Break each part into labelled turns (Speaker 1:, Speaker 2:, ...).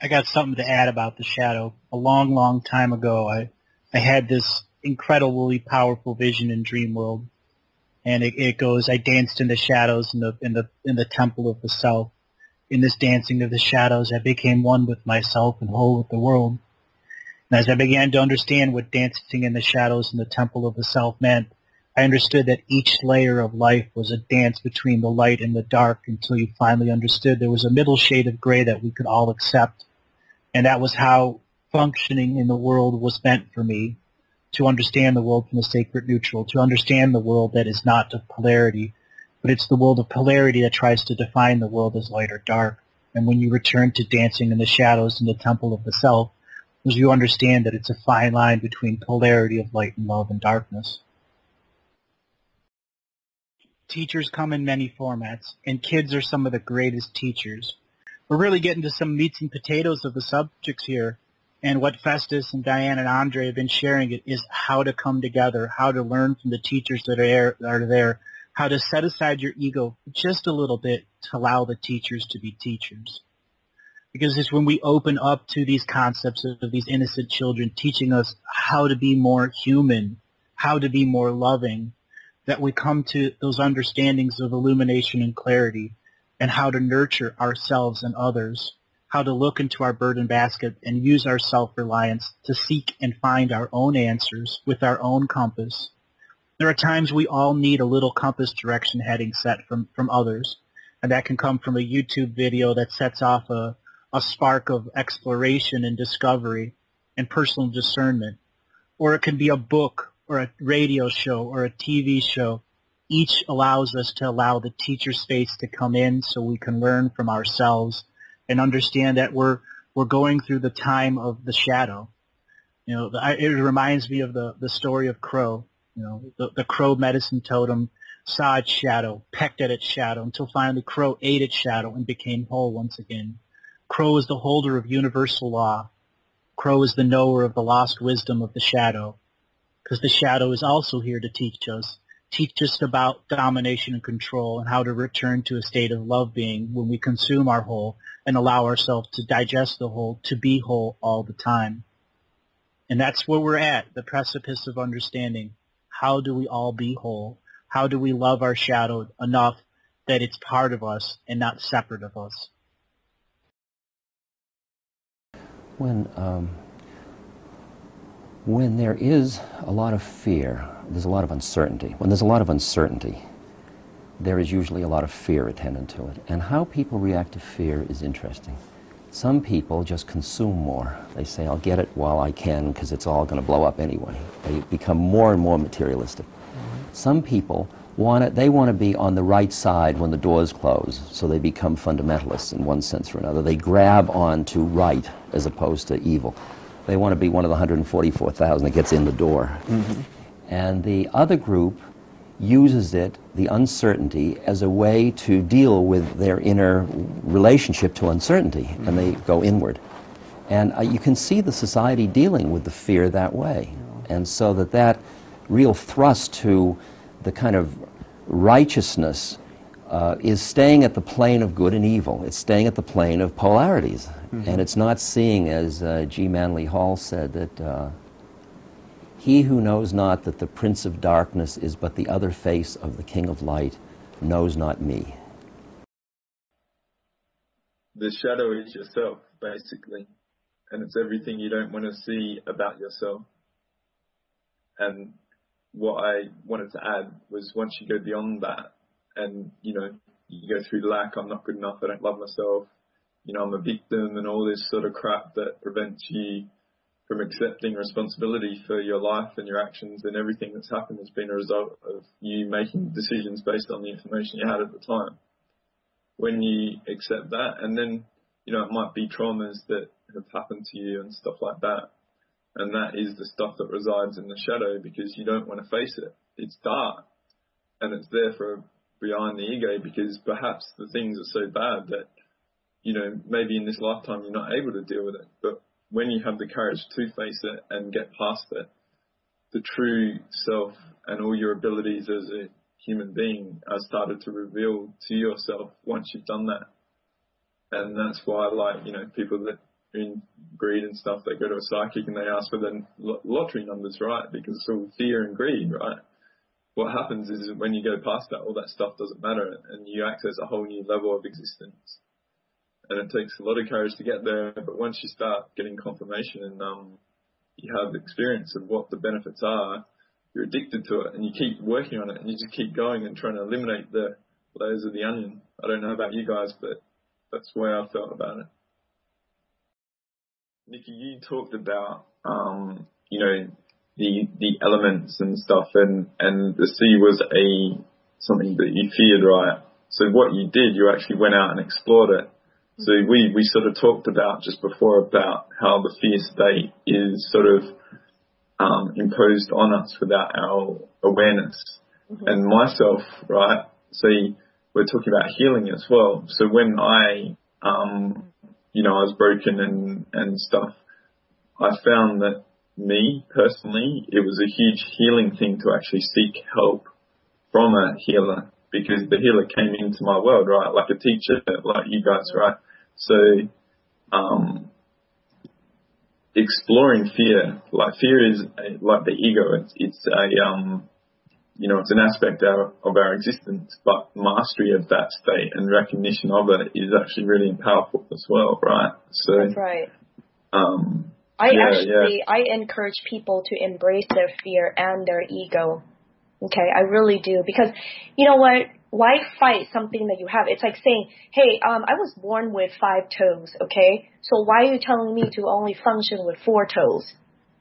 Speaker 1: I got something to add about the shadow. A long, long time ago, I had this incredibly powerful vision in dream world, and it goes, I danced in the shadows in the temple of the self. In this dancing of the shadows, I became one with myself and whole with the world. And as I began to understand what dancing in the shadows in the temple of the self meant, I understood that each layer of life was a dance between the light and the dark until you finally understood there was a middle shade of gray that we could all accept. And that was how functioning in the world was meant for me, to understand the world from the sacred neutral, to understand the world that is not of polarity, but it's the world of polarity that tries to define the world as light or dark. And when you return to dancing in the shadows in the temple of the self, as you understand that it's a fine line between polarity of light and love and darkness. Teachers come in many formats, and kids are some of the greatest teachers. We're really getting to some meats and potatoes of the subjects here, and what Festus and Diane and Andre have been sharing is how to come together, how to learn from the teachers that are there, how to set aside your ego just a little bit to allow the teachers to be teachers. Because it's when we open up to these concepts of these innocent children teaching us how to be more human, how to be more loving, that we come to those understandings of illumination and clarity, and how to nurture ourselves and others, how to look into our burden basket and use our self-reliance to seek and find our own answers with our own compass. There are times we all need a little compass direction heading set from others, and that can come from a YouTube video that sets off a spark of exploration and discovery and personal discernment. Or it can be a book or a radio show or a TV show. Each allows us to allow the teacher space to come in so we can learn from ourselves and understand that we're going through the time of the shadow. You know, it reminds me of the story of Crow. You know, the crow medicine totem saw its shadow, pecked at its shadow, until finally Crow ate its shadow and became whole once again. Crow is the holder of universal law. Crow is the knower of the lost wisdom of the shadow, because the shadow is also here to teach us about domination and control and how to return to a state of love being when we consume our whole and allow ourselves to digest the whole, to be whole all the time. And that's where we're at, the precipice of understanding. How do we all be whole? How do we love our shadow enough that it's part of us and not separate of us?
Speaker 2: When there is a lot of fear, there's a lot of uncertainty. When there's a lot of uncertainty, there is usually a lot of fear attendant to it. And how people react to fear is interesting. Some people just consume more. They say, I'll get it while I can because it's all going to blow up anyway. They become more and more materialistic. Some people they want to be on the right side when the doors close, so they become fundamentalists in one sense or another. They grab on to right as opposed to evil. They want to be one of the 144,000 that gets in the door. And the other group uses it, the uncertainty, as a way to deal with their inner relationship to uncertainty, and they go inward. And you can see the society dealing with the fear that way. And so that real thrust to the kind of righteousness is staying at the plane of good and evil. It's staying at the plane of polarities. And it's not seeing, as G. Manly Hall said, that he who knows not that the Prince of Darkness is but the other face of the King of Light knows not me.
Speaker 3: The shadow is yourself, basically. And it's everything you don't want to see about yourself. And what I wanted to add was once you go beyond that and, you know, you go through lack, I'm not good enough, I don't love myself, you know, I'm a victim and all this sort of crap that prevents you from accepting responsibility for your life and your actions, and everything that's happened has been a result of you making decisions based on the information you had at the time. When you accept that, and then, you know, it might be traumas that have happened to you and stuff like that. And that is the stuff that resides in the shadow because you don't want to face it. It's dark. And it's there for behind the ego because perhaps the things are so bad that, you know, maybe in this lifetime you're not able to deal with it. But when you have the courage to face it and get past it, the true self and all your abilities as a human being are started to reveal to yourself once you've done that. And that's why, like, you know, people that in greed and stuff, they go to a psychic and they ask for the lottery numbers, right? Because it's all fear and greed, right? What happens is when you go past that, all that stuff doesn't matter, and you access a whole new level of existence. And it takes a lot of courage to get there, but once you start getting confirmation and you have experience of what the benefits are, you're addicted to it, and you keep working on it, and you just keep going and trying to eliminate the layers of the onion. I don't know about you guys, but that's the way I felt about it. Nikki, you talked about, you know, the elements and stuff, and the sea was something that you feared, right? So what you did, you actually went out and explored it. So we sort of talked about just before about how the fear state is sort of imposed on us without our awareness. Mm-hmm. And myself, right? So we're talking about healing as well. So when I you know, I was broken and stuff, I found that me personally, it was a huge healing thing to actually seek help from a healer, because the healer came into my world, right? Like a teacher, like you guys, right? So, exploring fear, like fear is like the ego. It's a, you know, it's an aspect of our existence, but mastery of that state and recognition of it is actually really powerful as well, right? So
Speaker 4: that's right. I encourage people to embrace their fear and their ego. Okay, I really do, because you know what? Why fight something that you have? It's like saying, hey, I was born with 5 toes, okay? So why are you telling me to only function with 4 toes?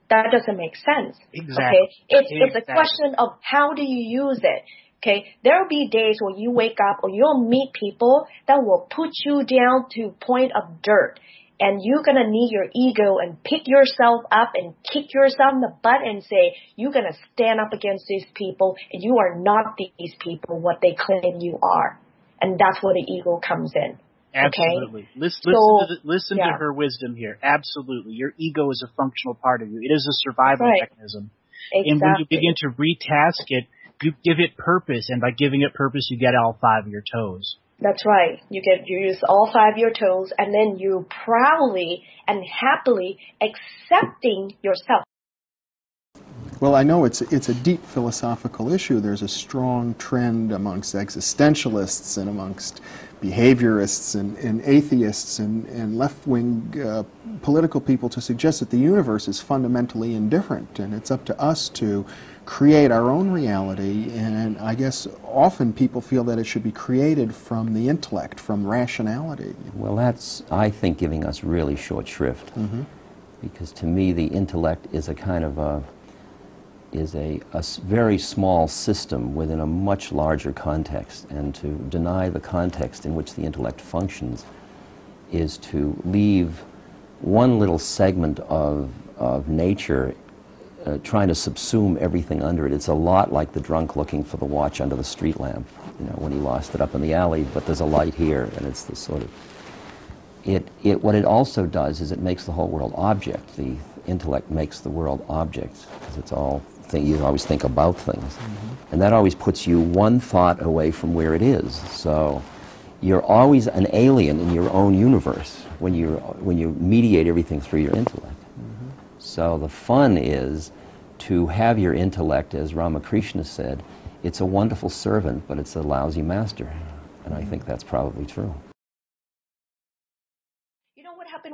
Speaker 4: That doesn't make sense.
Speaker 1: Exactly.
Speaker 4: Okay? It's a question of how do you use it. Okay? There will be days where you wake up or you'll meet people that will put you down to point of dirt. And you're going to need your ego and pick yourself up and kick yourself in the butt and say, you're going to stand up against these people, and you are not these people, what they claim you are. And that's where the ego comes in.
Speaker 1: Absolutely.
Speaker 4: Okay?
Speaker 1: Listen to her wisdom here. Absolutely. Your ego is a functional part of you. It is a survival mechanism.
Speaker 4: Exactly.
Speaker 1: And when you begin to retask it, you give it purpose. And by giving it purpose, you get all 5 of your toes.
Speaker 4: That's right. You use all 5 of your toes, and then you proudly and happily accepting yourself.
Speaker 5: Well, I know it's a deep philosophical issue. There's a strong trend amongst existentialists and amongst behaviorists and atheists and left-wing political people to suggest that the universe is fundamentally indifferent, and it's up to us to create our own reality. And I guess often people feel that it should be created from the intellect, from rationality.
Speaker 2: Well, that's, I think, giving us really short shrift. Mm-hmm. Because to me, the intellect is a kind of a very small system within a much larger context, and to deny the context in which the intellect functions is to leave one little segment of nature trying to subsume everything under it. It's a lot like the drunk looking for the watch under the street lamp, you know, when he lost it up in the alley, but there's a light here, and it's this sort of... What it also does is it makes the whole world object. The intellect makes the world object, because it's all... You always think about things. Mm-hmm. And that always puts you one thought away from where it is. So you're always an alien in your own universe when you mediate everything through your intellect. Mm-hmm. So the fun is to have your intellect, as Ramakrishna said, it's a wonderful servant, but it's a lousy master. And I think that's probably true.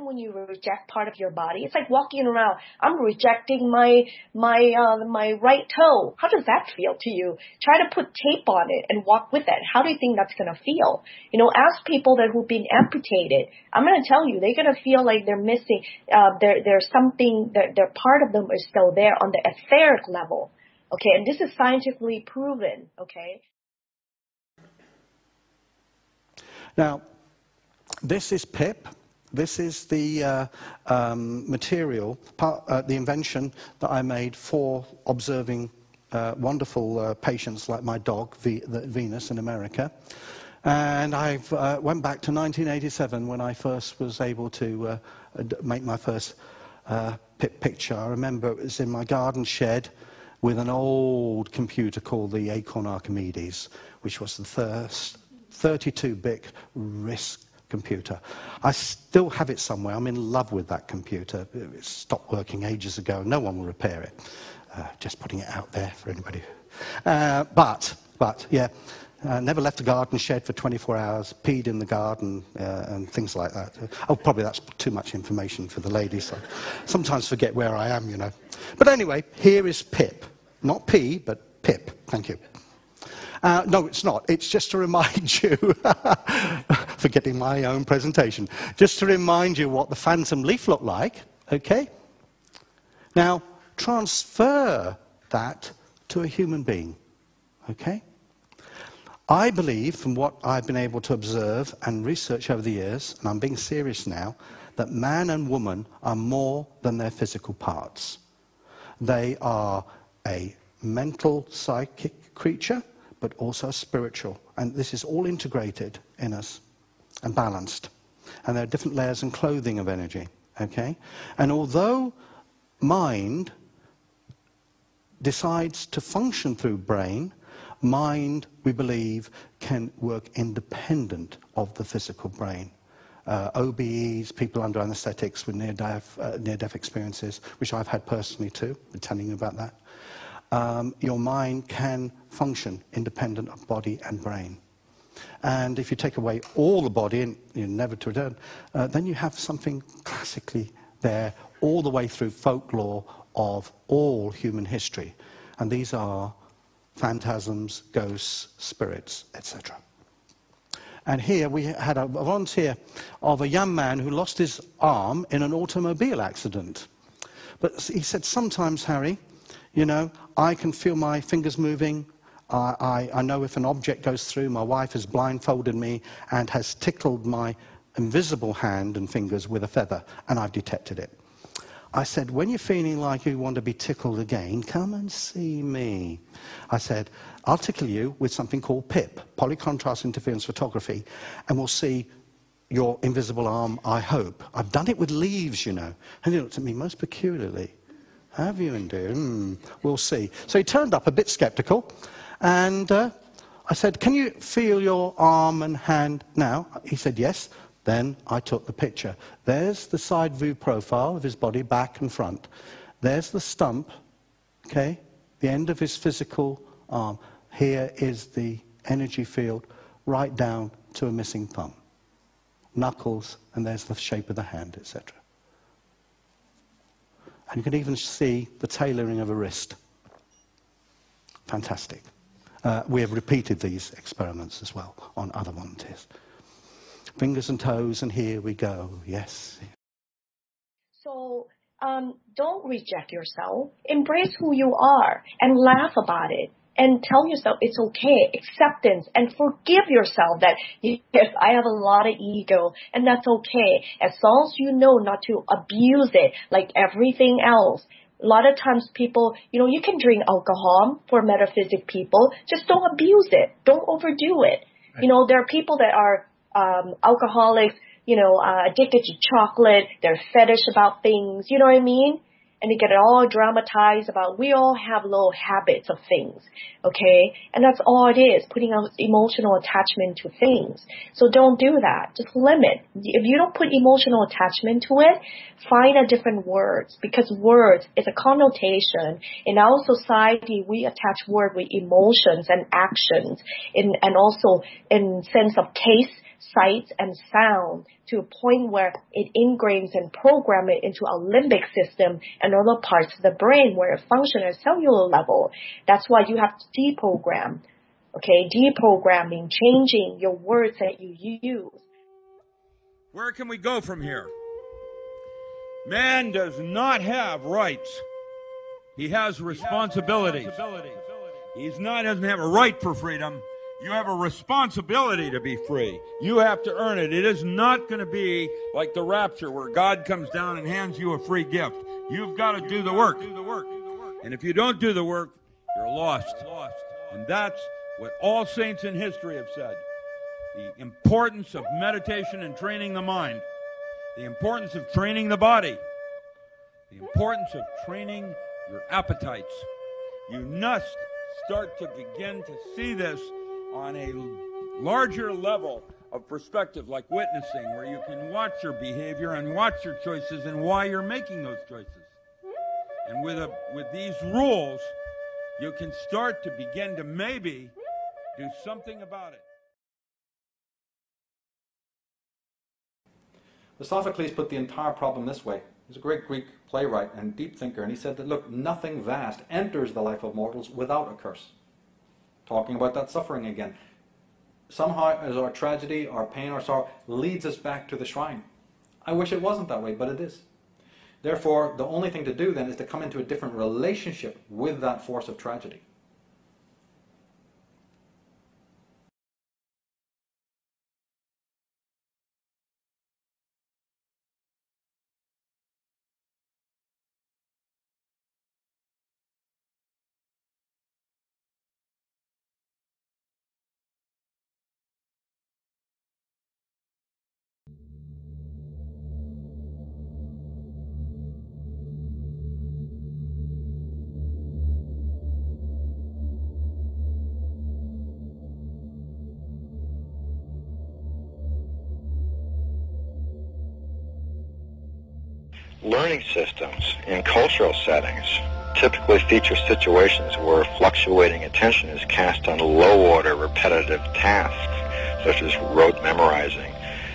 Speaker 4: When you reject part of your body, it's like walking around. I'm rejecting my right toe. How does that feel to you? Try to put tape on it and walk with it. How do you think that's going to feel? You know, ask people who've been amputated. I'm going to tell you, they're going to feel like they're missing. There's something that their part of them is still there on the etheric level. Okay, and this is scientifically proven. Okay.
Speaker 6: Now, this is PIP. This is the material, the invention that I made for observing wonderful patients like my dog, Venus, in America. And I went back to 1987 when I first was able to make my first picture. I remember it was in my garden shed with an old computer called the Acorn Archimedes, which was the first 32-bit RISC computer. I still have it somewhere. I'm in love with that computer. It stopped working ages ago. No one will repair it. Just putting it out there for anybody. But yeah, never left the garden shed for 24 hours, peed in the garden, and things like that. Oh, probably that's too much information for the ladies. I sometimes forget where I am, you know. But anyway, here is Pip. Not P, but Pip. Thank you. No, it's not. It's just to remind you, forgetting my own presentation, just to remind you what the phantom leaf looked like, okay? Now, transfer that to a human being, okay? I believe, from what I've been able to observe and research over the years, and I'm being serious now, that man and woman are more than their physical parts. They are a mental, psychic creature, but also spiritual. And this is all integrated in us and balanced. And there are different layers and clothing of energy, okay? And although mind decides to function through brain, mind, we believe, can work independent of the physical brain. OBEs, people under anesthetics with near-death experiences, which I've had personally too, been telling you about that. Your mind can function independent of body and brain. And if you take away all the body, and you're never to return, then you have something classically there all the way through folklore of all human history. And these are phantasms, ghosts, spirits, etc. And here we had a volunteer of a young man who lost his arm in an automobile accident. But he said, sometimes, Harry, you know, I can feel my fingers moving. I know if an object goes through. My wife has blindfolded me and has tickled my invisible hand and fingers with a feather, and I've detected it. I said, when you're feeling like you want to be tickled again, come and see me. I said, I'll tickle you with something called PIP, polycontrast interference photography, and we'll see your invisible arm, I hope. I've done it with leaves, you know. And he looked at me most peculiarly. Have you indeed? We'll see. So he turned up a bit skeptical, and I said, can you feel your arm and hand now? He said, yes. Then I took the picture. There's the side view profile of his body, back and front. There's the stump, okay, the end of his physical arm. Here is the energy field right down to a missing thumb. Knuckles, and there's the shape of the hand, etc. And you can even see the tailoring of a wrist. Fantastic. We have repeated these experiments as well on other volunteers. Fingers and toes, and here we go. Yes.
Speaker 4: So don't reject yourself. Embrace who you are and laugh about it. And tell yourself it's okay, acceptance, and forgive yourself that, yes, I have a lot of ego, and that's okay. As long as you know not to abuse it like everything else. A lot of times people, you know, you can drink alcohol for metaphysic people. Just don't abuse it. Don't overdo it. Right. You know, there are people that are alcoholics, you know, addicted to chocolate. They're fetish about things, you know what I mean? And they get it all dramatized about, we all have little habits of things, okay? And that's all it is, putting out emotional attachment to things. So don't do that. Just limit. If you don't put emotional attachment to it, find a different words, because words is a connotation. In our society, we attach word with emotions and actions, and also in sense of taste, sight, and sound, to a point where it ingrains and programs it into our limbic system and other parts of the brain where it functions at a cellular level. That's why you have to deprogram. Okay, deprogramming, changing your words that you use.
Speaker 7: Where can we go from here? Man does not have rights. He has responsibilities. He doesn't have a right for freedom. You have a responsibility to be free. You have to earn it. It is not going to be like the rapture where God comes down and hands you a free gift. You've got to do the work. And if you don't do the work, you're lost. And that's what all saints in history have said. The importance of meditation and training the mind. The importance of training the body. The importance of training your appetites. You must start to begin to see this on a larger level of perspective, like witnessing, where you can watch your behavior and watch your choices and why you're making those choices. And with these rules, you can start to begin to maybe do something about it.
Speaker 8: Sophocles put the entire problem this way. He's a great Greek playwright and deep thinker, and he said that, look, nothing vast enters the life of mortals without a curse. Talking about that suffering again. Somehow, as our tragedy, our pain, our sorrow leads us back to the shrine. I wish it wasn't that way, but it is. Therefore, the only thing to do then is to come into a different relationship with that force of tragedy.
Speaker 9: Learning systems in cultural settings typically feature situations where fluctuating attention is cast on low-order repetitive tasks, such as rote memorizing,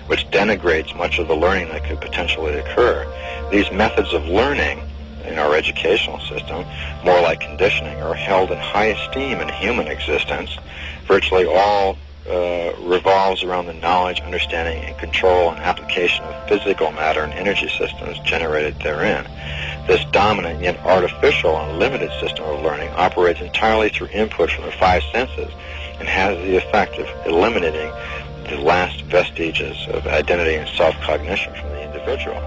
Speaker 9: which denigrates much of the learning that could potentially occur. These methods of learning in our educational system, more like conditioning, are held in high esteem in human existence. Virtually all revolves around the knowledge, understanding, and control and application of physical matter and energy systems generated therein. This dominant yet artificial and limited system of learning operates entirely through input from the five senses and has the effect of eliminating the last vestiges of identity and self-cognition from the individual.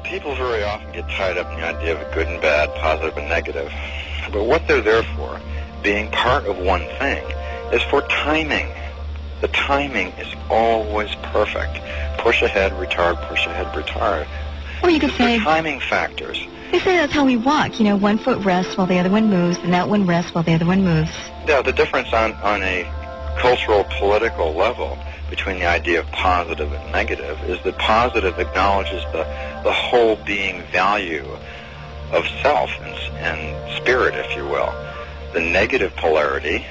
Speaker 9: People very often get tied up in the idea of good and bad, positive and negative. But what they're there for, being part of one thing, is for timing. The timing is always perfect. Push ahead, retard, push ahead, retard.
Speaker 10: Or you could say
Speaker 9: timing factors.
Speaker 10: They say that's how we walk. You know, one foot rests while the other one moves, and that one rests while the other one moves.
Speaker 9: Yeah, the difference on a cultural, political level between the idea of positive and negative is that positive acknowledges the whole being value of self and spirit, if you will. The negative polarity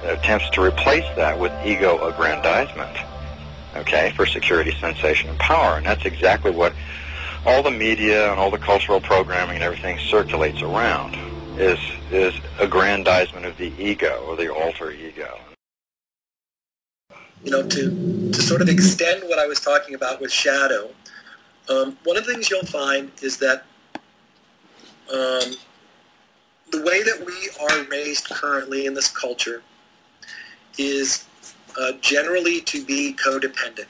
Speaker 9: attempts to replace that with ego aggrandizement, okay, for security, sensation, and power. And that's exactly what all the media and all the cultural programming and everything circulates around, is aggrandizement of the ego, or the alter ego.
Speaker 11: You know, to sort of extend what I was talking about with shadow, one of the things you'll find is that the way that we are raised currently in this culture is generally to be codependent.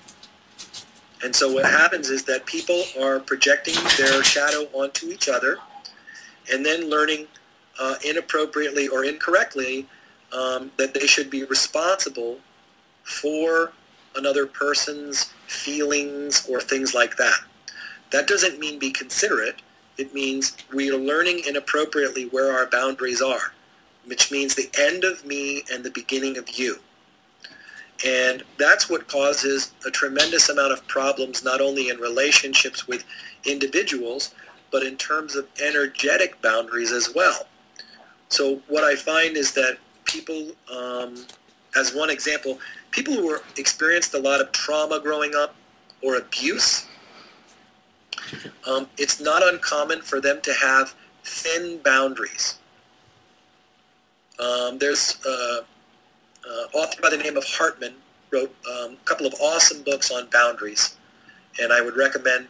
Speaker 11: And so what happens is that people are projecting their shadow onto each other and then learning inappropriately or incorrectly that they should be responsible for another person's feelings or things like that. That doesn't mean be considerate. It means we are learning inappropriately where our boundaries are, which means the end of me and the beginning of you. And that's what causes a tremendous amount of problems, not only in relationships with individuals, but in terms of energetic boundaries as well. So what I find is that people, as one example, people who experienced a lot of trauma growing up or abuse, it's not uncommon for them to have thin boundaries. There's an author by the name of Hartman wrote a couple of awesome books on boundaries, and I would recommend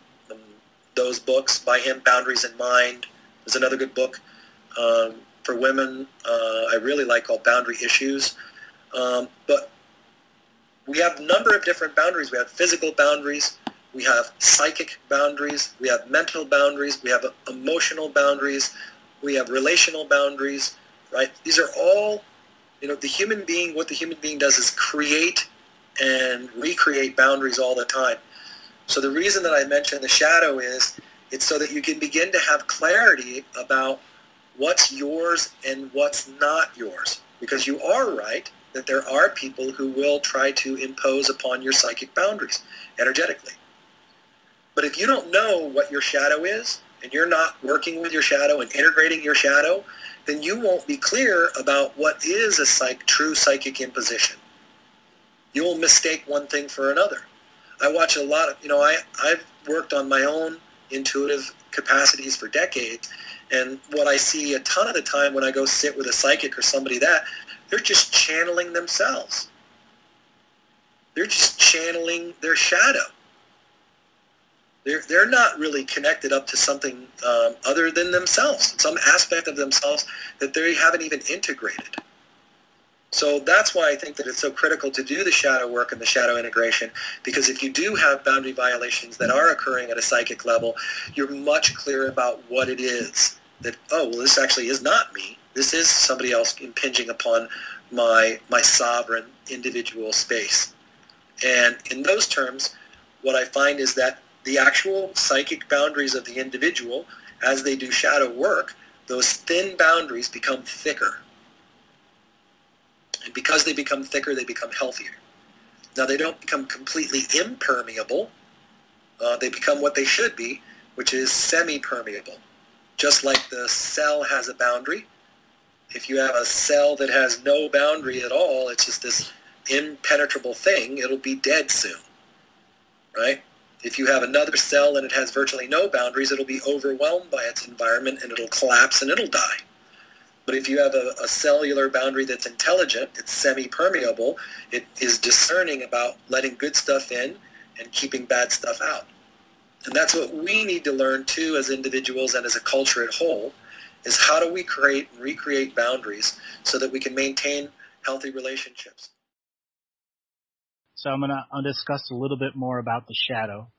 Speaker 11: those books by him. Boundaries in Mind is another good book for women I really like, called Boundary Issues. But we have a number of different boundaries. We have physical boundaries, we have psychic boundaries, we have mental boundaries, we have emotional boundaries, we have relational boundaries, right? These are all, you know, the human being, what the human being does is create and recreate boundaries all the time. So the reason that I mentioned the shadow is It's so that you can begin to have clarity about what's yours and what's not yours. Because you are right that there are people who will try to impose upon your psychic boundaries energetically. But if you don't know what your shadow is, and you're not working with your shadow and integrating your shadow, then you won't be clear about what is a true psychic imposition. You will mistake one thing for another. I watch a lot of, I've worked on my own intuitive capacities for decades, and what I see a ton of the time when I go sit with a psychic or somebody they're just channeling themselves. They're just channeling their shadow. They're not really connected up to something other than themselves, some aspect of themselves that they haven't even integrated. So that's why I think that it's so critical to do the shadow work and the shadow integration, because if you do have boundary violations that are occurring at a psychic level, you're much clearer about what it is. That, oh, well, this actually is not me. This is somebody else impinging upon my sovereign individual space. And in those terms, what I find is that the actual psychic boundaries of the individual, as they do shadow work, those thin boundaries become thicker. And because they become thicker, they become healthier. Now, they don't become completely impermeable. They become what they should be, which is semi-permeable. Just like the cell has a boundary. If you have a cell that has no boundary at all, it's just this impenetrable thing, it'll be dead soon, right? If you have another cell and it has virtually no boundaries, it'll be overwhelmed by its environment and it'll collapse and it'll die. But if you have a cellular boundary that's intelligent, it's semi-permeable, it is discerning about letting good stuff in and keeping bad stuff out. And that's what we need to learn too as individuals and as a culture at whole, is how do we create and recreate boundaries so that we can maintain healthy relationships.
Speaker 1: So I'll discuss a little bit more about the shadow.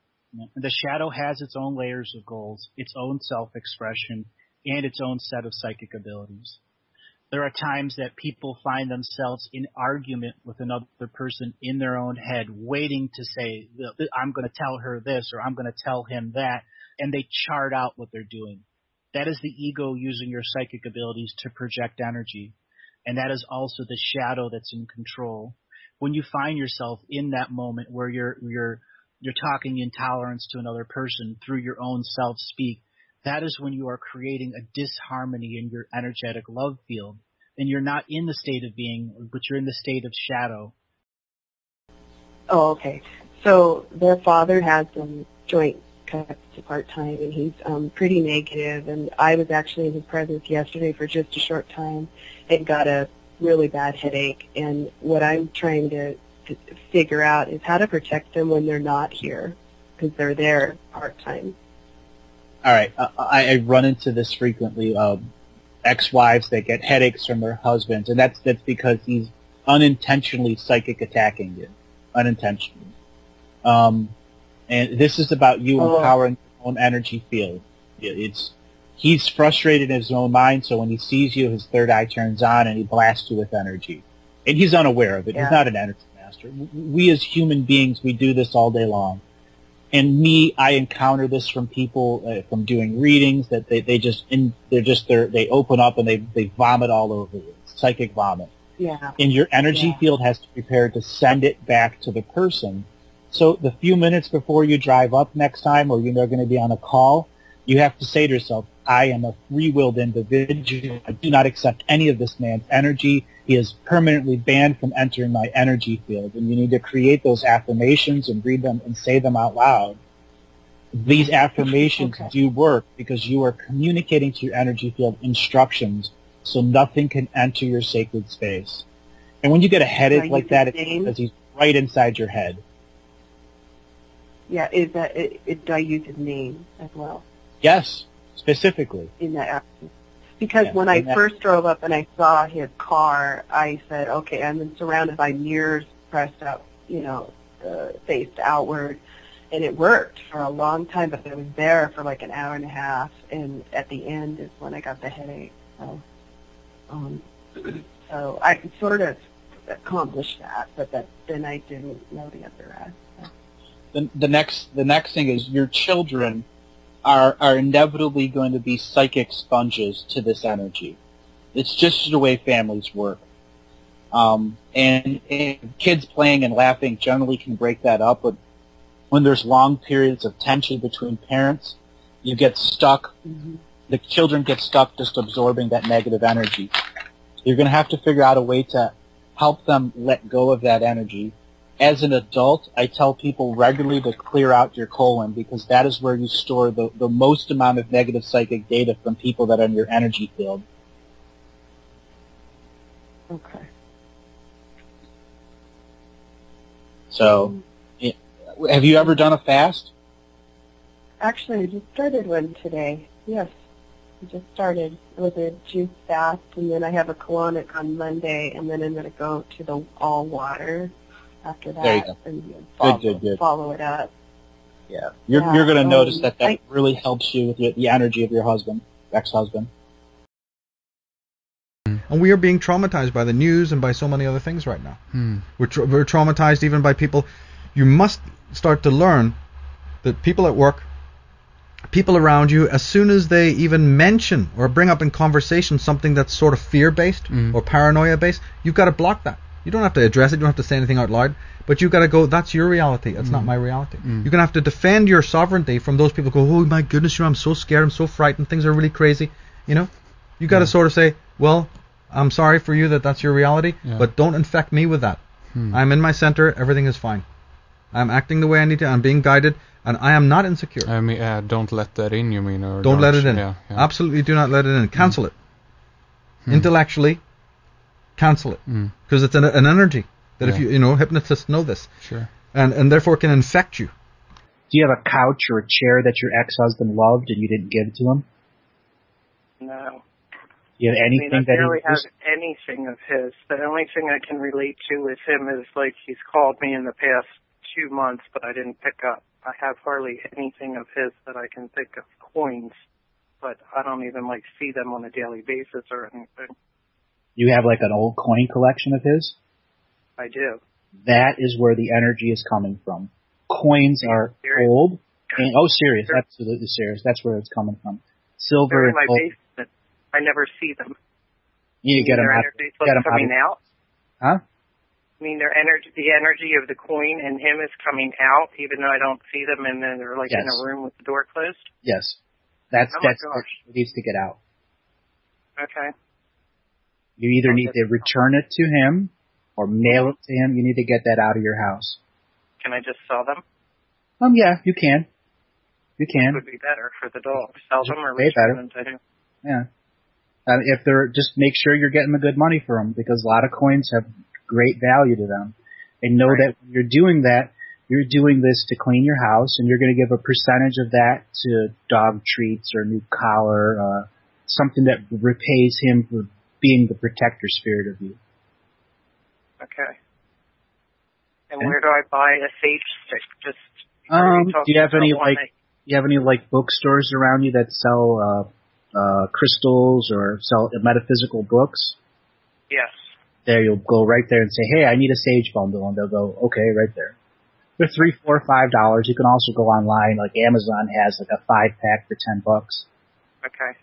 Speaker 1: The shadow has its own layers of goals, its own self-expression, and its own set of psychic abilities. There are times that people find themselves in argument with another person in their own head, waiting to say, I'm going to tell her this or I'm going to tell him that, and they chart out what they're doing. That is the ego using your psychic abilities to project energy, and that is also the shadow that's in control. When you find yourself in that moment where you're talking intolerance to another person through your own self-speak, that is when you are creating a disharmony in your energetic love field. And you're not in the state of being, but you're in the state of shadow.
Speaker 12: Oh, okay. So their father has some joint cuts to part-time, and he's pretty negative. And I was actually in his presence yesterday for just a short time and got a really bad headache. And what I'm trying to figure out is how to protect them when they're not here, because they're there part-time.
Speaker 1: All right. I run into this frequently. Ex-wives that get headaches from their husbands, and that's because he's unintentionally psychic attacking you, unintentionally. And this is about you empowering your own energy field. He's frustrated in his own mind, so when he sees you, his third eye turns on and he blasts you with energy. And he's unaware of it. Yeah. He's not an energy master. We as human beings, we do this all day long. And I encounter this from people from doing readings that they open up and they vomit all over you. It's psychic vomit.
Speaker 12: Yeah.
Speaker 1: And your energy field has to prepare to send it back to the person. So the few minutes before you drive up next time, or you're going to be on a call, you have to say to yourself, I am a free-willed individual. I do not accept any of this man's energy. He is permanently banned from entering my energy field. And you need to create those affirmations and read them and say them out loud. These affirmations do work because you are communicating to your energy field instructions so nothing can enter your sacred space. And when you get a headache like that, it's because he's right inside your head.
Speaker 12: Yeah, do I use his name as well?
Speaker 1: Yes, specifically.
Speaker 12: In that action. Because when I first drove up and I saw his car, I said, okay, I'm surrounded by mirrors pressed up, faced outward. And it worked for a long time, but I was there for like an hour and a half, and at the end is when I got the headache. So I sort of accomplished that, but then I didn't know the other aspect.
Speaker 1: The next thing is your children are inevitably going to be psychic sponges to this energy. It's just the way families work. And kids playing and laughing generally can break that up, but when there's long periods of tension between parents, you get stuck. The children get stuck just absorbing that negative energy. You're going to have to figure out a way to help them let go of that energy. As an adult, I tell people regularly to clear out your colon, because that is where you store the most amount of negative psychic data from people that are in your energy field.
Speaker 12: Okay.
Speaker 1: So, have you ever done a fast?
Speaker 12: Actually, I just started one today. Yes, I just started. It was a juice fast, and then I have a colonic on Monday, and then I'm going to go to the all water after that.
Speaker 1: There you go.
Speaker 12: And
Speaker 1: Good.
Speaker 12: follow it up.
Speaker 1: Yeah. You're going to notice that really helps you with the energy of your husband, ex-husband.
Speaker 13: And we are being traumatized by the news and by so many other things right now. We're traumatized even by people. You must start to learn that people at work, people around you, as soon as they even mention or bring up in conversation something that's sort of fear-based or paranoia-based, you've got to block that. You don't have to address it. You don't have to say anything out loud. But you've got to go, that's your reality. That's not my reality. You're going to have to defend your sovereignty from those people who go, oh, my goodness, I'm so scared. I'm so frightened. Things are really crazy. You've got to sort of say, well, I'm sorry for you that that's your reality, but don't infect me with that. I'm in my center. Everything is fine. I'm acting the way I need to. I'm being guided, and I am not insecure.
Speaker 14: I mean, don't let that in, you mean? Or
Speaker 13: don't let it in.
Speaker 14: Yeah.
Speaker 13: Absolutely do not let it in. Cancel it. Intellectually, cancel it. Because it's an energy that if hypnotists know this.
Speaker 14: Sure.
Speaker 13: And therefore can infect you.
Speaker 1: Do you have a couch or a chair that your ex-husband loved and you didn't give it to him?
Speaker 15: No.
Speaker 1: Do you have anything
Speaker 15: I
Speaker 1: that
Speaker 15: barely have anything of his. The only thing I can relate to with him is, like, he's called me in the past 2 months, but I didn't pick up. I have hardly anything of his that I can think of. Coins, but I don't even, see them on a daily basis or anything.
Speaker 1: You have, an old coin collection of his?
Speaker 15: I do.
Speaker 1: That is where the energy is coming from. Coins are old. And, serious. Absolutely serious. That's where it's coming from. Silver
Speaker 15: They're in my
Speaker 1: gold.
Speaker 15: basement. I never see them.
Speaker 1: You need to get them out.
Speaker 15: Get them coming out.
Speaker 1: Huh?
Speaker 15: I mean, the energy of the coin and him is coming out, even though I don't see them, and then they're in a room with the door closed.
Speaker 1: Yes, that's what needs to get out.
Speaker 15: Okay.
Speaker 1: You either need to return it to him or mail it to him. You need to get that out of your house.
Speaker 15: Can I just sell them?
Speaker 1: Yeah, you can. You can.
Speaker 15: It would be better for the dog. Sell them or
Speaker 1: way
Speaker 15: return
Speaker 1: better.
Speaker 15: them to him.
Speaker 1: Yeah. If they're, just make sure you're getting the good money for them, because a lot of coins have great value to them. And know that when you're doing that, you're doing this to clean your house, and you're going to give a percentage of that to dog treats or a new collar, something that repays him for being the protector spirit of you.
Speaker 15: Okay. And where do I buy a sage stick? Just
Speaker 1: do you have any bookstores around you that sell crystals or sell metaphysical books?
Speaker 15: Yes.
Speaker 1: There, you'll go right there and say, hey, I need a sage bundle, and they'll go, okay, right there. They're $3, $4, $5. You can also go online, like Amazon has a 5-pack for $10.
Speaker 15: Okay.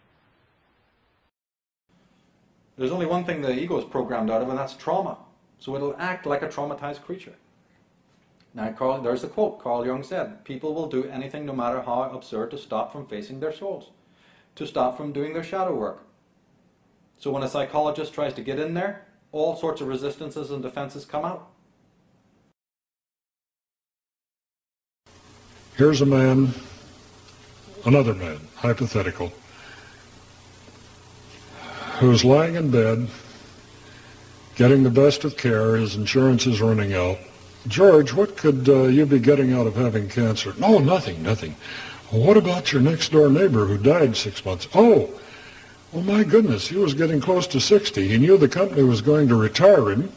Speaker 8: There's only one thing the ego is programmed out of, and that's trauma. So it'll act like a traumatized creature. Now, there's the quote Carl Jung said, people will do anything, no matter how absurd, to stop from facing their souls, to stop from doing their shadow work. So when a psychologist tries to get in there, all sorts of resistances and defenses come out.
Speaker 16: Here's a man, another man, hypothetical, who's lying in bed, getting the best of care, his insurance is running out. George, what could you be getting out of having cancer? No, nothing. Well, what about your next door neighbor who died 6 months? Oh, my goodness, he was getting close to 60. He knew the company was going to retire him.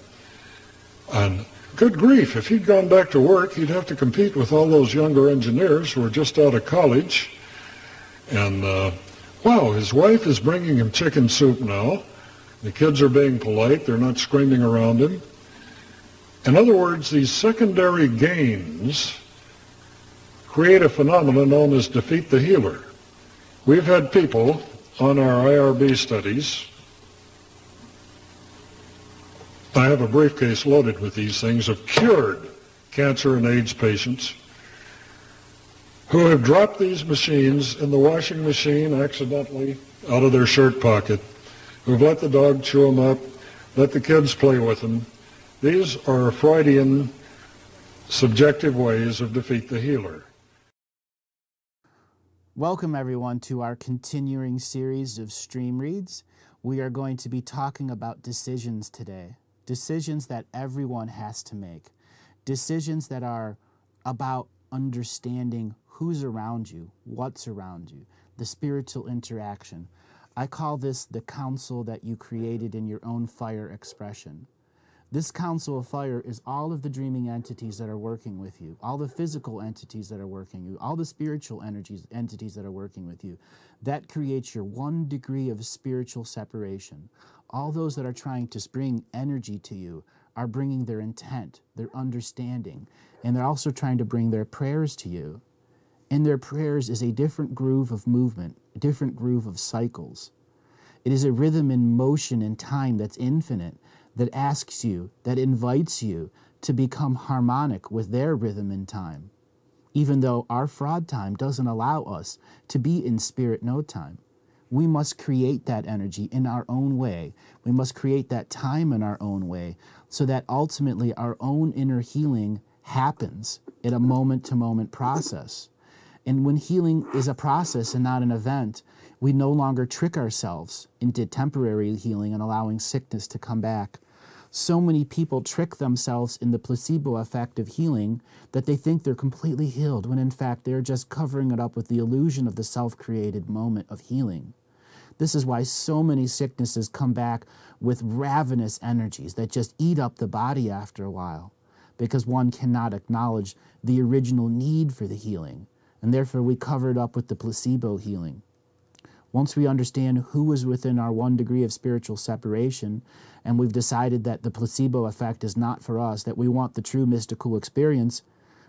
Speaker 16: And good grief, if he'd gone back to work, he'd have to compete with all those younger engineers who were just out of college. And, wow, his wife is bringing him chicken soup now. The kids are being polite. They're not screaming around him. In other words, these secondary gains create a phenomenon known as defeat the healer. We've had people on our IRB studies. I have a briefcase loaded with these things of cured cancer and AIDS patients who have dropped these machines in the washing machine accidentally out of their shirt pocket, who've let the dog chew them up, let the kids play with them. These are Freudian subjective ways of defeat the healer.
Speaker 1: Welcome everyone to our continuing series of stream reads. We are going to be talking about decisions today. Decisions that everyone has to make. Decisions that are about understanding who's around you, what's around you, the spiritual interaction. I call this the council that you created in your own fire expression. This council of fire is all of the dreaming entities that are working with you, all the physical entities that are working with you, all the spiritual entities that are working with you. That creates your 1 degree of spiritual separation. All those that are trying to bring energy to you are bringing their intent, their understanding, and they're also trying to bring their prayers to you. In their prayers is a different groove of movement, a different groove of cycles. It is a rhythm in motion and time that's infinite, that asks you, that invites you to become harmonic with their rhythm and time, even though our fraud time doesn't allow us to be in spirit no time. We must create that energy in our own way. We must create that time in our own way so that ultimately our own inner healing happens in a moment-to-moment process. And when healing is a process and not an event, we no longer trick ourselves into temporary healing and allowing sickness to come back. So many people trick themselves in the placebo effect of healing that they think they're completely healed, when in fact they're just covering it up with the illusion of the self-created moment of healing. This is why so many sicknesses come back with ravenous energies that just eat up the body after a while, because one cannot acknowledge the original need for the healing, and therefore we cover it up with the placebo healing. Once we understand who is within our 1 degree of spiritual separation, and we've decided that the placebo effect is not for us, that we want the true mystical experience,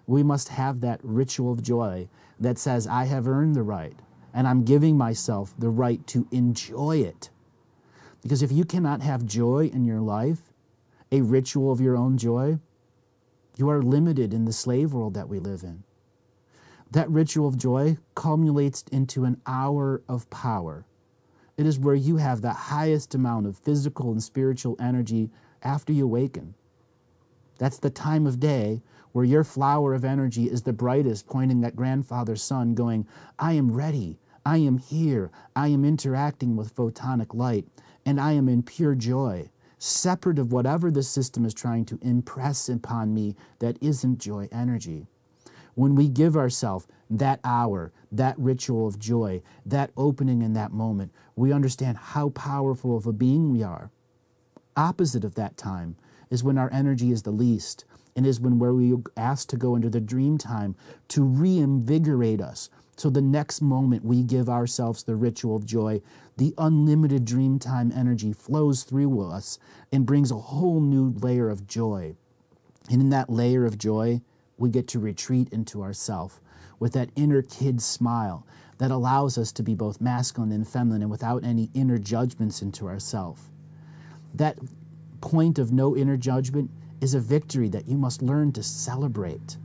Speaker 1: we must have that ritual of joy that says, I have earned the right, and I'm giving myself the right to enjoy it. Because if you cannot have joy in your life, a ritual of your own joy, you are limited in the slave world that we live in. That ritual of joy culminates into an hour of power. It is where you have the highest amount of physical and spiritual energy after you awaken. That's the time of day where your flower of energy is the brightest, pointing at grandfather's sun, going, I am ready, I am here, I am interacting with photonic light, and I am in pure joy, separate of whatever the system is trying to impress upon me that isn't joy energy. When we give ourselves that hour, that ritual of joy, that opening in that moment, we understand how powerful of a being we are. Opposite of that time is when our energy is the least, and is when where we are asked to go into the dream time to reinvigorate us. So the next moment we give ourselves the ritual of joy, the unlimited dream time energy flows through us and brings a whole new layer of joy. And in that layer of joy, we get to retreat into ourself with that inner kid smile that allows us to be both masculine and feminine without any inner judgments into ourself. That point of no inner judgment is a victory that you must learn to celebrate,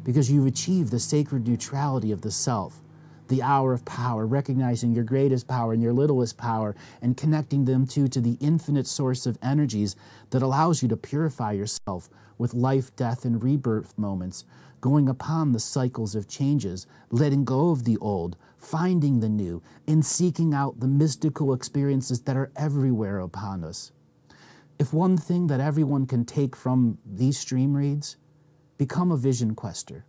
Speaker 1: because you've achieved the sacred neutrality of the self, the hour of power, recognizing your greatest power and your littlest power, and connecting them to the infinite source of energies that allows you to purify yourself with life, death, and rebirth moments, going upon the cycles of changes, letting go of the old, finding the new, and seeking out the mystical experiences that are everywhere upon us. If one thing that everyone can take from these stream reads, become a vision quester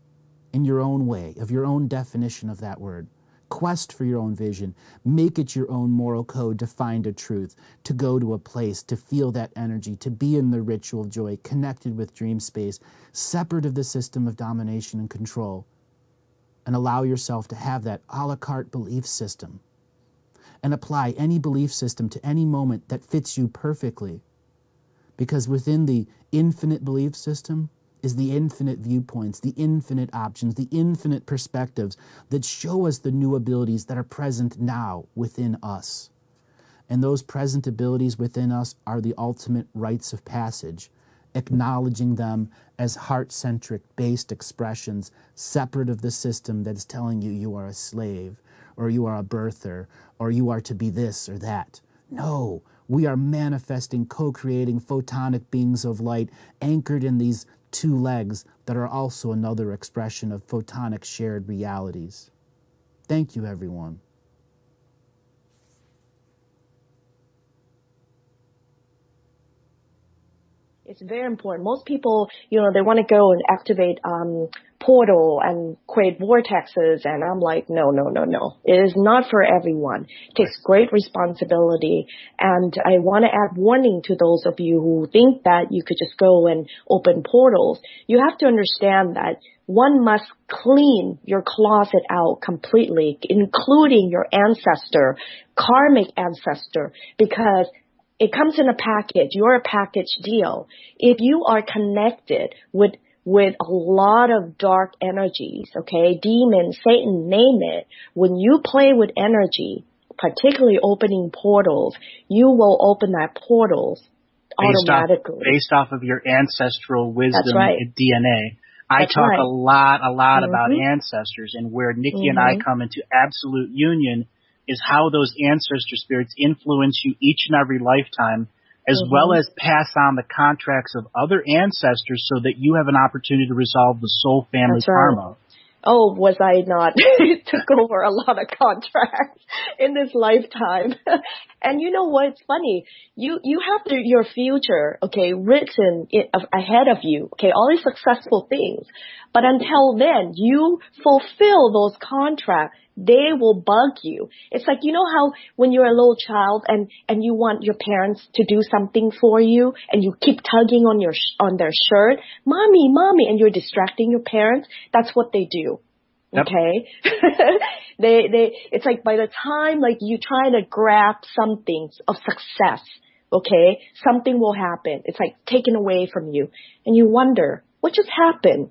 Speaker 1: in your own way, of your own definition of that word. Quest for your own vision. Make it your own moral code to find a truth, to go to a place, to feel that energy, to be in the ritual of joy, connected with dream space, separate of the system of domination and control, and allow yourself to have that a la carte belief system, and apply any belief system to any moment that fits you perfectly. Because within the infinite belief system
Speaker 17: is the infinite viewpoints, the infinite options, the infinite perspectives that show us the new abilities that are present now within us. And those present abilities within us are the ultimate rites of passage, acknowledging them as heart-centric based expressions separate of the system that's telling you you are a slave, or you are a birther, or you are to be this or that. No, we are manifesting, co-creating photonic beings of light anchored in these two legs that are also another expression of photonic shared realities. Thank you, everyone.
Speaker 4: It's very important. Most people, you know, they want to go and activate portal and create vortexes, and I'm like, no. It is not for everyone. It takes great responsibility, and I want to add warning to those of you who think that you could just go and open portals. You have to understand that one must clean your closet out completely, including your ancestor, karmic ancestor, because it comes in a package. You're a package deal. If you are connected with a lot of dark energies, okay, demons, Satan, name it, when you play with energy, particularly opening portals, you will open that portals automatically.
Speaker 1: Based off of your ancestral wisdom and DNA. I talk a lot about ancestors, and where Nikki and I come into absolute union is how those ancestor spirits influence you each and every lifetime, as well as pass on the contracts of other ancestors so that you have an opportunity to resolve the soul family karma.
Speaker 4: Oh, was I not? It took over a lot of contracts in this lifetime. And you know what's funny? You have your future, okay, written ahead of you, okay, all these successful things. But until then, you fulfill those contracts. They will bug you. It's like, you know how when you're a little child and you want your parents to do something for you and you keep tugging on their shirt, mommy, and you're distracting your parents? That's what they do. Yep. Okay? It's like by the time like you try to grab something of success, okay, something will happen. It's like taken away from you. And you wonder, what just happened?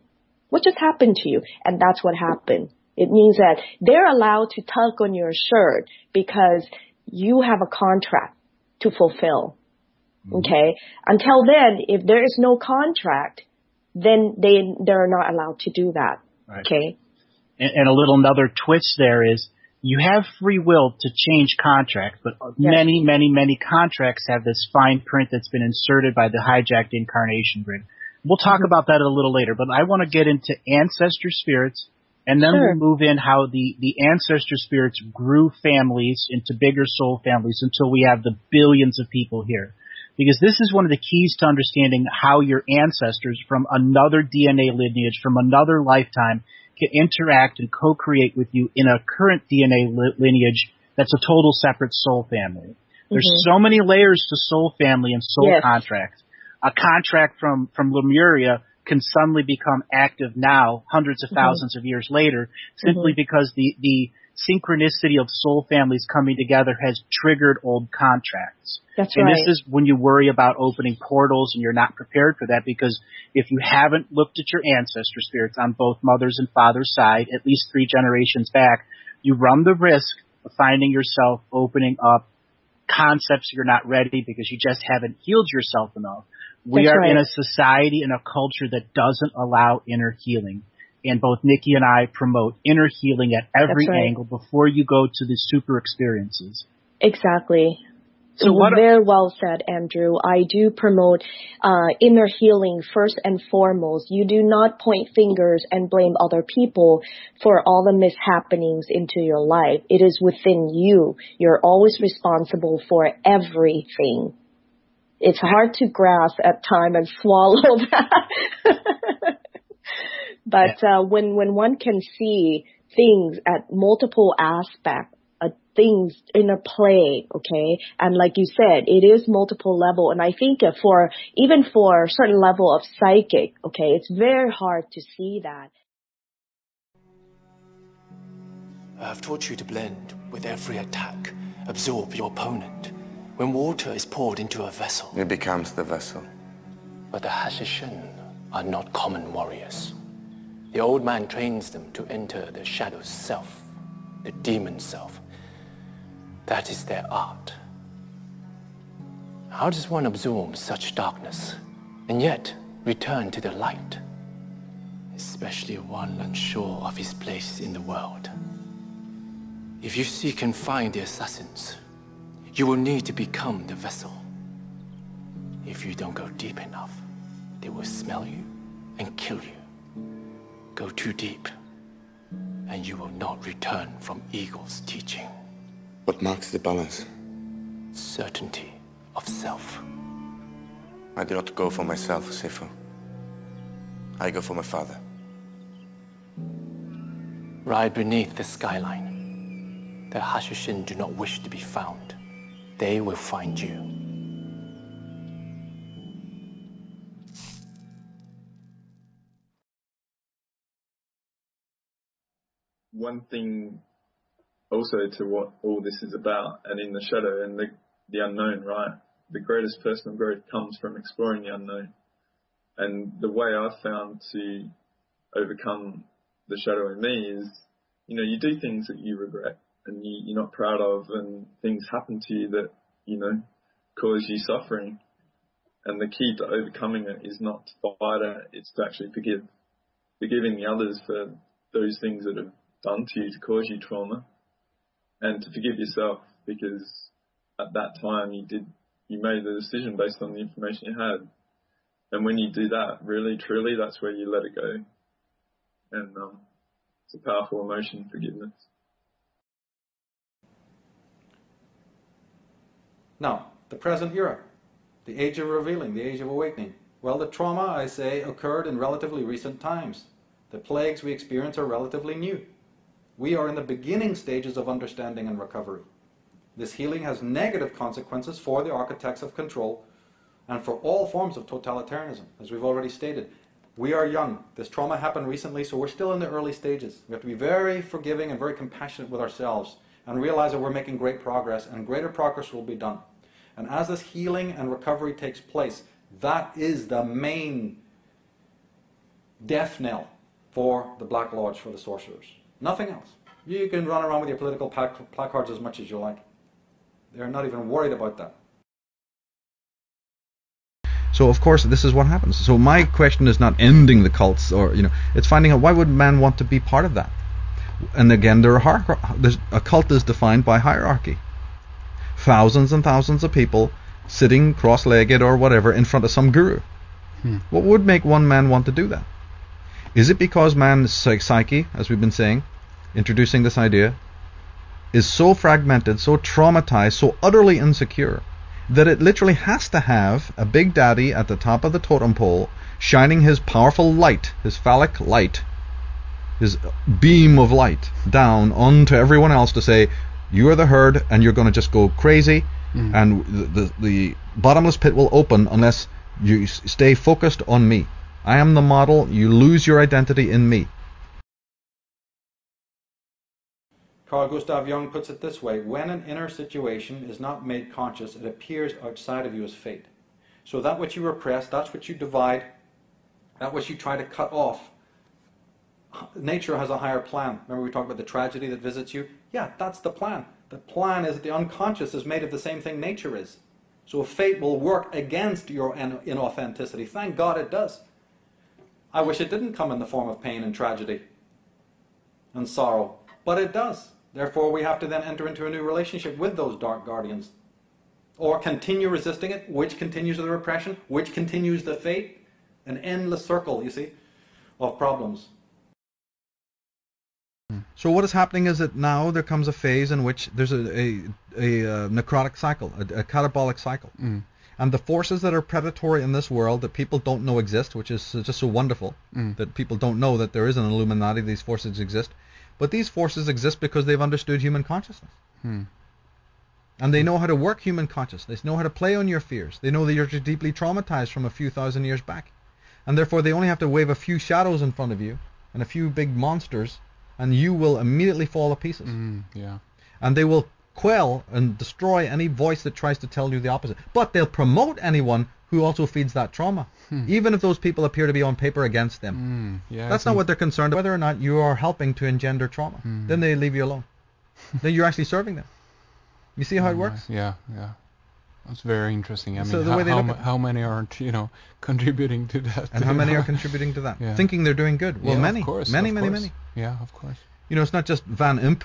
Speaker 4: What just happened to you? And that's what happened. It means that they're allowed to tug on your shirt because you have a contract to fulfill. Okay? Until then, if there is no contract, then they're not allowed to do that. Right. Okay?
Speaker 1: And a little another twist there is you have free will to change contracts, but many contracts have this fine print that's been inserted by the hijacked incarnation grid. We'll talk about that a little later, but I want to get into ancestor spirits. And then we'll move in how the ancestor spirits grew families into bigger soul families until we have the billions of people here. Because this is one of the keys to understanding how your ancestors from another DNA lineage, from another lifetime, can interact and co-create with you in a current DNA lineage that's a total separate soul family. There's so many layers to soul family and soul contracts. A contract from Lemuria can suddenly become active now, hundreds of thousands of years later, simply because the synchronicity of soul families coming together has triggered old contracts. That's right. And this is when you worry about opening portals and you're not prepared for that, because if you haven't looked at your ancestor spirits on both mother's and father's side, at least 3 generations back, you run the risk of finding yourself opening up concepts you're not ready because you just haven't healed yourself enough. We are in a society and a culture that doesn't allow inner healing. And both Nikki and I promote inner healing at every angle before you go to the super experiences.
Speaker 4: Exactly. So very well said, Andrew. I do promote inner healing first and foremost. You do not point fingers and blame other people for all the mishappenings into your life. It is within you. You're always responsible for everything. It's hard to grasp at time and swallow that. But when one can see things at multiple aspects, things in a play, okay, and like you said, it is multiple level, and I think even for a certain level of psychic, okay, it's very hard to see that.
Speaker 18: I have taught you to blend with every attack, absorb your opponent. When water is poured into a vessel,
Speaker 19: it becomes the vessel.
Speaker 18: But the Hashishin are not common warriors. The old man trains them to enter the shadow self, the demon self. That is their art. How does one absorb such darkness and yet return to the light? Especially one unsure of his place in the world. If you seek and find the assassins, you will need to become the vessel. If you don't go deep enough, they will smell you and kill you. Go too deep, and you will not return from Eagle's teaching.
Speaker 19: What marks the balance?
Speaker 18: Certainty of self.
Speaker 19: I do not go for myself, Sifu. I go for my father.
Speaker 18: Ride beneath the skyline. The Hashishin do not wish to be found. They will find you.
Speaker 3: One thing also to what all this is about, and in the shadow and the unknown, right? The greatest personal growth comes from exploring the unknown. And the way I've found to overcome the shadow in me is, you know, you do things that you regret and you're not proud of, and things happen to you that, you know, cause you suffering. And the key to overcoming it is not to fight it, it's to actually forgive. Forgiving the others for those things that have done to you to cause you trauma, and to forgive yourself, because at that time you made the decision based on the information you had. And when you do that, really, truly, that's where you let it go. And it's a powerful emotion, forgiveness.
Speaker 8: Now, the present era, the age of revealing, the age of awakening. Well, the trauma, I say, occurred in relatively recent times. The plagues we experience are relatively new. We are in the beginning stages of understanding and recovery. This healing has negative consequences for the architects of control and for all forms of totalitarianism, as we've already stated. We are young. This trauma happened recently, so we're still in the early stages. We have to be very forgiving and very compassionate with ourselves and realize that we're making great progress, and greater progress will be done. And as this healing and recovery takes place, that is the main death knell for the Black Lodge, for the sorcerers. Nothing else. You can run around with your political placards as much as you like. They're not even worried about that.
Speaker 13: So of course this is what happens. So my question is not ending the cults, or it's finding out why would man want to be part of that. And again, a cult is defined by hierarchy. Thousands and thousands of people sitting cross-legged or whatever in front of some guru. What would make one man want to do that? Is it because man's psyche, as we've been saying, introducing this idea, is so fragmented, so traumatized, so utterly insecure, that it literally has to have a big daddy at the top of the totem pole shining his powerful light, his phallic light, his beam of light down onto everyone else to say, you are the herd and you're going to just go crazy, and the bottomless pit will open unless you stay focused on me. I am the model. You lose your identity in me.
Speaker 8: Carl Gustav Jung puts it this way: when an inner situation is not made conscious, it appears outside of you as fate. So that which you repress, that's what you divide, that which you try to cut off. Nature has a higher plan. Remember we talked about the tragedy that visits you? Yeah, that's the plan. The plan is that the unconscious is made of the same thing nature is. So fate will work against your inauthenticity. Thank God it does. I wish it didn't come in the form of pain and tragedy and sorrow, but it does. Therefore, we have to then enter into a new relationship with those dark guardians. Or continue resisting it, which continues the repression, which continues the fate. An endless circle, you see, of problems.
Speaker 13: So what is happening is that now there comes a phase in which there's a necrotic cycle, a catabolic cycle. And the forces that are predatory in this world that people don't know exist, which is just so wonderful, that people don't know that there is an Illuminati, these forces exist. But these forces exist because they've understood human consciousness. And they know how to work human consciousness. They know how to play on your fears. They know that you're deeply traumatized from a few thousand years back. And therefore they only have to wave a few shadows in front of you and a few big monsters, and you will immediately fall to pieces.
Speaker 14: Yeah.
Speaker 13: And they will quell and destroy any voice that tries to tell you the opposite. But they'll promote anyone who also feeds that trauma, even if those people appear to be on paper against them.
Speaker 14: Yeah,
Speaker 13: that's not what they're concerned about, whether or not you are helping to engender trauma. Then they leave you alone. Then you're actually serving them. You see how it works?
Speaker 14: Yeah, yeah. That's very interesting. I
Speaker 13: So
Speaker 14: mean,
Speaker 13: the way they look at it.
Speaker 14: how many aren't, you know, contributing to that?
Speaker 13: And how many are contributing to that?
Speaker 14: Yeah.
Speaker 13: Thinking they're doing good. Well,
Speaker 14: Yeah,
Speaker 13: many.
Speaker 14: of course,
Speaker 13: Many.
Speaker 14: Yeah, of course.
Speaker 13: You know, it's not just Van Imp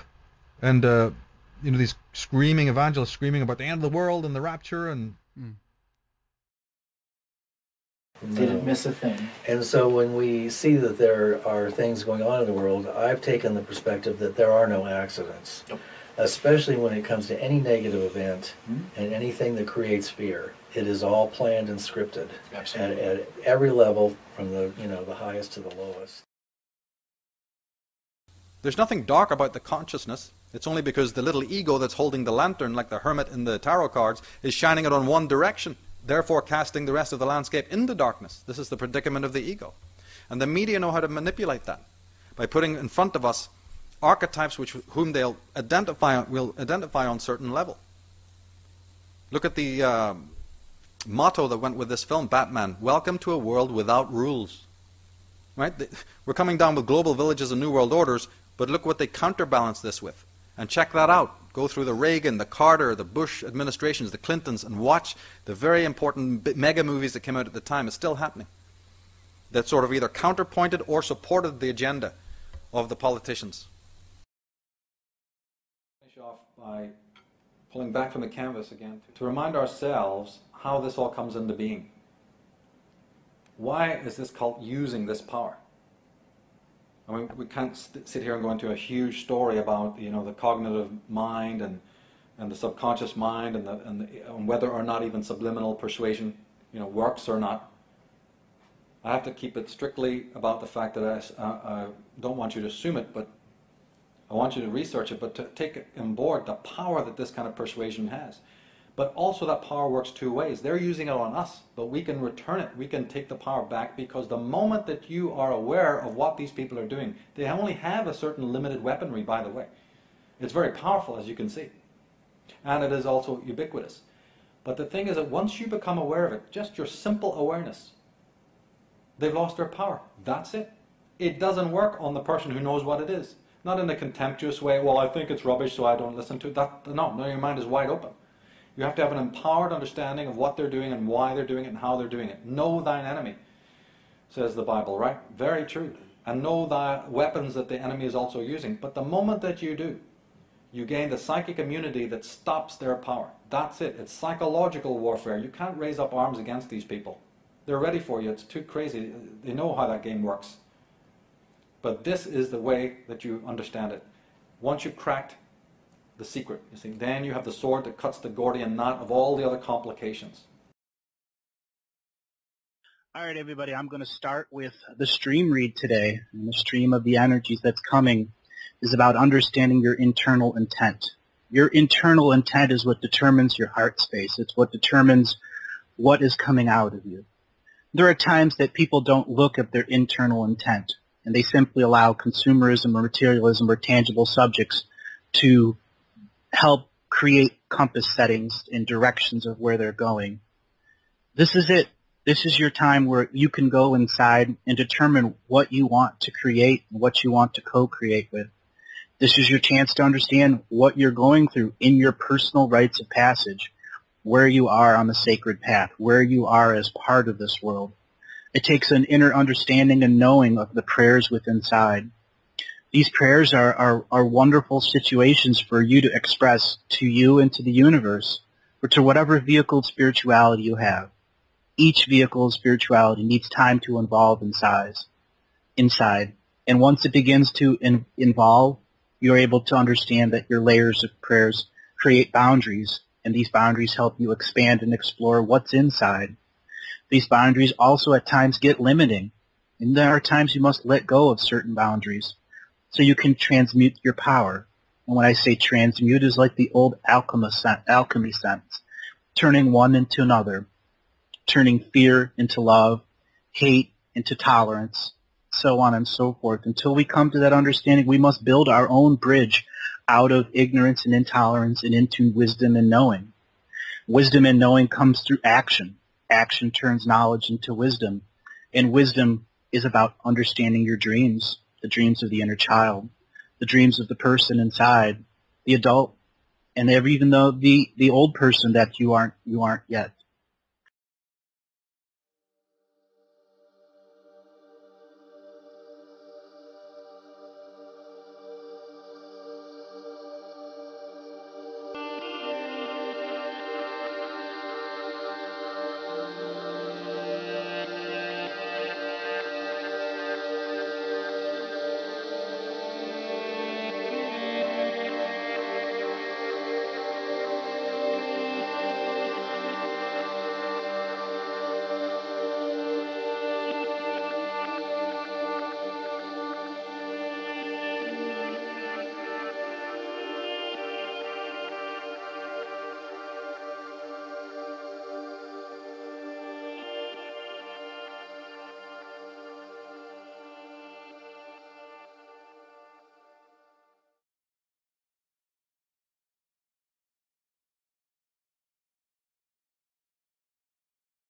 Speaker 13: and, you know, these screaming evangelists screaming about the end of the world and the rapture and...
Speaker 20: Didn't miss a thing. And so when we see that there are things going on in the world, I've taken the perspective that there are no accidents. Nope. Especially when it comes to any negative event and anything that creates fear. It is all planned and scripted. Absolutely. At every level, from the, you know, the highest to the lowest.
Speaker 13: There's nothing dark about the consciousness. It's only because the little ego that's holding the lantern, like the hermit in the tarot cards, is shining it on one direction, therefore casting the rest of the landscape into darkness. This is the predicament of the ego. And the media know how to manipulate that by putting in front of us archetypes whom they'll will identify on certain level. Look at the motto that went with this film, Batman, welcome to a world without rules. Right? We're coming down with global villages and new world orders, but look what they counterbalance this with. And check that out. Go through the Reagan, the Carter, the Bush administrations, the Clintons, and watch the very important mega movies that came out at the time. It's still happening. That sort of either counterpointed or supported the agenda of the politicians.
Speaker 8: Finish off by pulling back from the canvas again to remind ourselves how this all comes into being. Why is this cult using this power? I mean, we can't sit here and go into a huge story about, you know, the cognitive mind and the subconscious mind and whether or not even subliminal persuasion, you know, works or not. I have to keep it strictly about the fact that I don't want you to assume it, but I want you to research it, but to take on board the power that this kind of persuasion has. But also that power works two ways. They're using it on us, but we can return it. We can take the power back, because the moment that you are aware of what these people are doing, they only have a certain limited weaponry, by the way. It's very powerful, as you can see. And it is also ubiquitous. But the thing is that once you become aware of it, just your simple awareness, they've lost their power. That's it. It doesn't work on the person who knows what it is. Not in a contemptuous way, well, I think it's rubbish, so I don't listen to it. No, your mind is wide open. You have to have an empowered understanding of what they're doing and why they're doing it and how they're doing it. Know thine enemy, says the Bible, right? Very true. And know the weapons that the enemy is also using. But the moment that you do, you gain the psychic immunity that stops their power. That's it. It's psychological warfare. You can't raise up arms against these people. They're ready for you. It's too crazy. They know how that game works. But this is the way that you understand it. Once you've cracked the secret, you see, then you have the sword that cuts the Gordian knot of all the other complications.
Speaker 1: All right, everybody, I'm going to start with the stream read today. And the stream of the energies that's coming is about understanding your internal intent. Your internal intent is what determines your heart space. It's what determines what is coming out of you. There are times that people don't look at their internal intent, and they simply allow consumerism or materialism or tangible subjects to help create compass settings and directions of where they're going. This is it. This is your time where you can go inside and determine what you want to create and what you want to co-create with. This is your chance to understand what you're going through in your personal rites of passage, where you are on the sacred path, where you are as part of this world. It takes an inner understanding and knowing of the prayers within inside. These prayers are wonderful situations for you to express to you and to the universe, or to whatever vehicle of spirituality you have. Each vehicle of spirituality needs time to evolve inside. And once it begins to evolve, you're able to understand that your layers of prayers create boundaries, and these boundaries help you expand and explore what's inside. These boundaries also at times get limiting, and there are times you must let go of certain boundaries so you can transmute your power. And when I say transmute, is like the old alchemy sense, turning one into another, turning fear into love, hate into tolerance, so on and so forth. Until we come to that understanding, we must build our own bridge, out of ignorance and intolerance and into wisdom and knowing. Wisdom and knowing comes through action. Action turns knowledge into wisdom. And wisdom is about understanding your dreams, the dreams of the inner child, the dreams of the person inside, the adult, and even though the old person that you aren't yet.